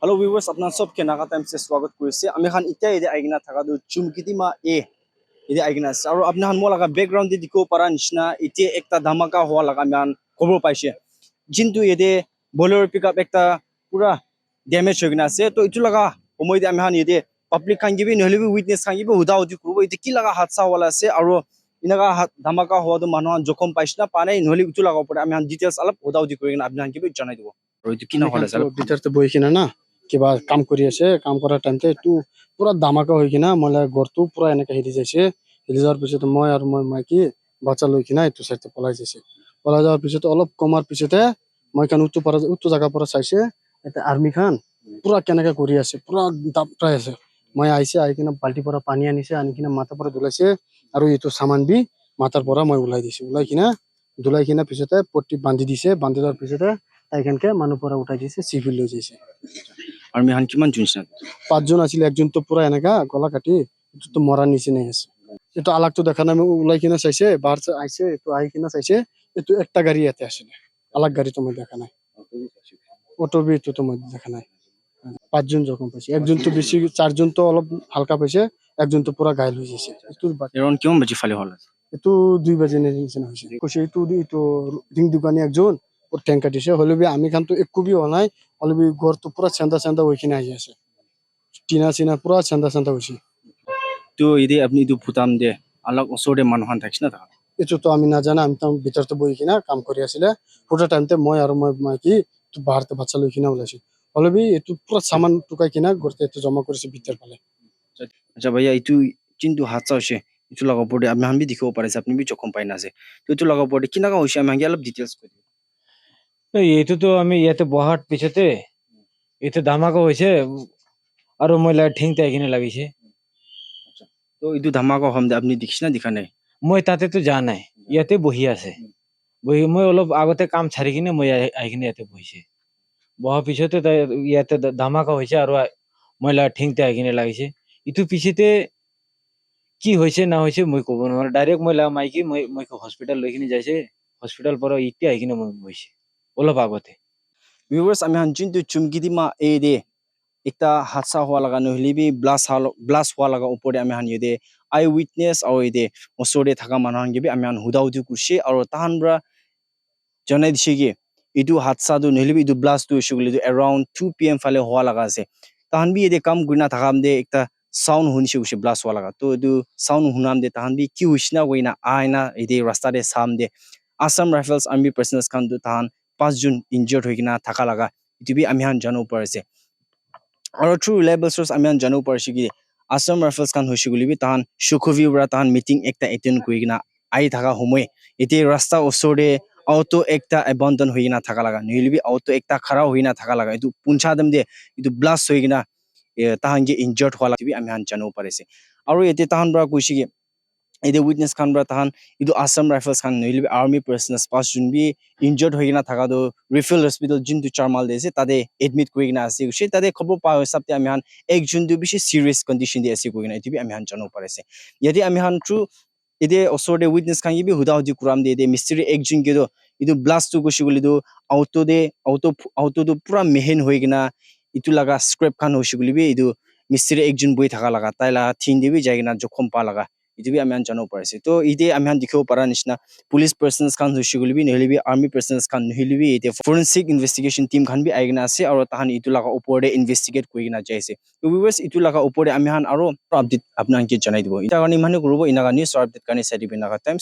Hello viewers, apna sob ke naga time se swagat korise. Ami khan ita ide aigna thaka du chumkitima e ide aigna ase. Aru apna han mo laga background de dikho para nishna ite ekta dhamaka howa laga man khobor paise. Jintu ide bolero pickup ekta pura damage hogina ase. To itu laga homoi de ami han ide public khan gibi nohole bi witness khan gibi huda hudi kurubo ite ki laga hadsa wala ase aru inaga dhamaka howa du manu han jokhom paisna panai nohole itu laga opor ami han details alap huda hudi kurina apna han gibi janai dibo. Aru itu kina hola sal ভিতৰতে বহি কিনে না কিবা কাম কৰি আছে কাম কৰাৰ টাইমতে এইটো পুৰা ধামাকা হৈ কিনে মলে ঘৰটো পুৰা এনেকে হেৰি যাইছে হেৰি যোৱাৰ পিছত মই আৰু মই মাইকি বাচ্চা লৈ কিনে এইটো চাইডে পলাই যাইছে পলাই যোৱাৰ পিছত অলপ কমাৰ পিছতে মই কান উত্তৰ জাগাৰ পৰা চাইছে এটা আৰ্মি খান পুৰা কেনেকে কৰি আছে পুৰা দাপটাই আছে মই আইছে আহি কিনে বাল্টিৰ পৰা পানী আনিছে আনি কিনে মাথাৰ পৰা ধুলাইছে আৰু এইটো সামান বি মাথাৰ পৰা মই ওলাই দিছে ওলাই কিনে পিছতে পট্টি বান্ধি দিছে বান্ধি দিয়াৰ পিছতে তাইখানকে মানুহ পৰা উঠাই দিছে চিভিল লৈ যাইছে army han kiman junsa পাঁচজন আছিল একজন তো পুরা এনেকা গলা কাটি তো মরার নিচে নেই আছে এটা আলাগ তো দেখা না উলাই কিনা চাইছে বাহার আইছে তো আই কিনা চাইছে এতো একটা গাড়ি এতে আসে না আলাগ গাড়ি তো মই দেখা নাই অটো বি তো মই দেখা নাই পাঁচজন যখন পাইছে একজন তো বেশি চারজন তো অলপ হালকা পাইছে একজন তো পুরা ঘায়ল হয়ে যাইছে eron kiman baji fali hola এতো 2 বাজে নিচে হইছে কইছে তো ডিং দোকানি একজন ওর ট্যাঙ্ক কাটিছে হলে বি আমি খান তো একটু বি নাই হলে বি ঘর তো পুরা চান্দা ওইখানে আই আছে টিনা সিনা পুরা চান্দা হইছে to ide apni du phutam de alag osore manu han thakis na ta এটো তো আমি না জানা আমি তো ভিতরতে বই কিনা কাম করি আসলে পুরো টাইমতে মই আর মই মাইকি তো বাহারতে বাচ্চা লই কিনা ওলাইছি হলে বি এটো পুরো সামান টুকাই কিনা গড়তে এটো জমা করেছে ভিতর ফেলে acha bhaiya itu chintu hatsa hoise itu laga pore apni han bi dikhibo parise apni bi jokhom paina ase to itu laga pore kina ka hoise ami hangi alap details koi এইটো তো আমি ইয়াতে বহাত পিছতে এতে ধামাকা হয়েছে আর ময়লা ঠিংতে এখানে লাগিছে to itu dhamaka hom de apni dikhis na dikha nai মই তাতে তো যা নাই ইয়াতে বহি আছে বহি মই অলপ আগতে কাম ছাড়ি কিনে মই আইকিনে ইয়াতে বহিছে বহা পিছতে ইয়াতে ধামাকা হয়েছে আর ময়লা ঠিংতে আইকিনে লাগিছে ইটো পিছতে কি হয়েছে না হয়েছে মই কব নোৱাৰো ডাইৰেক্ট ময়লা মাইকি মই হসপিটাল লৈ কিনে যাইছে হসপিটাল পৰা ইতে আইকিনে মই বহিছে অলপ আগতে viewers ami han chintu chumkidima e de ekta hatsa howa laga nohile bi blast howa laga opore ami han yede eye witness aru ide osore thaka manu han gibi ami han huda hudi kurse aru tahan bra janai dise ki itu hatsa du nohile bi itu blast tu shugule du around 2 pm phale howa laga ase tahan bi ide kam gurina thakam de ekta sound hunise use blast howa laga to itu sound hunam de tahan bi ki huisna goina aina ide rasta de sam de Assam Rifles Army personnel kan du tahan 5 jun injured hoikina thaka laga itu bi ami han janu parase aru through reliable source ami han janu parse ki Assam Rifles kan hoise guli bi tahan Sukhovi bra tahan meeting ekta attend kurigina ai thaka homoi ete rasta osore auto ekta abandon hoina thaka laga nilbi auto ekta khara hoina thaka laga itu puncha dam de itu blast hoigina tahan ge injured hola bi ami han janu parese aru ete tahan bra koisi ki ede witness khan bra tahan itu Assam Rifles khan nilbi army personnel pas jun bi injured hoina thaka do refill hospital jintu charmal de ase tade admit kurigina ase ushi tade khobor pa hisab te ami han ek jun du bishi serious condition de ase kurigina itu bi ami han janu parese yadi ami han true ede osore witness khan bi huda hudi kuram de ede mystery ek jun ke do itu blast tu koshi guli do auto do pura mehen hoigina itu laga scrap khan hoshi guli bi itu mystery ek jun boi thaka laga taila thin de bi jaigina jokhom pa laga itu bi ami han janu parese to ide ami han dikhibo para nishna police persons khan hoshi guli bi nohile bi army persons khan nohile bi ite forensic investigation team khan bi aigina ase aru tahan itu laga opor de investigate kurigina jaise to viewers itu laga opor de ami han aru update apnan ke janai dibo ita kani mane kurubo ina news update kani sadi bina times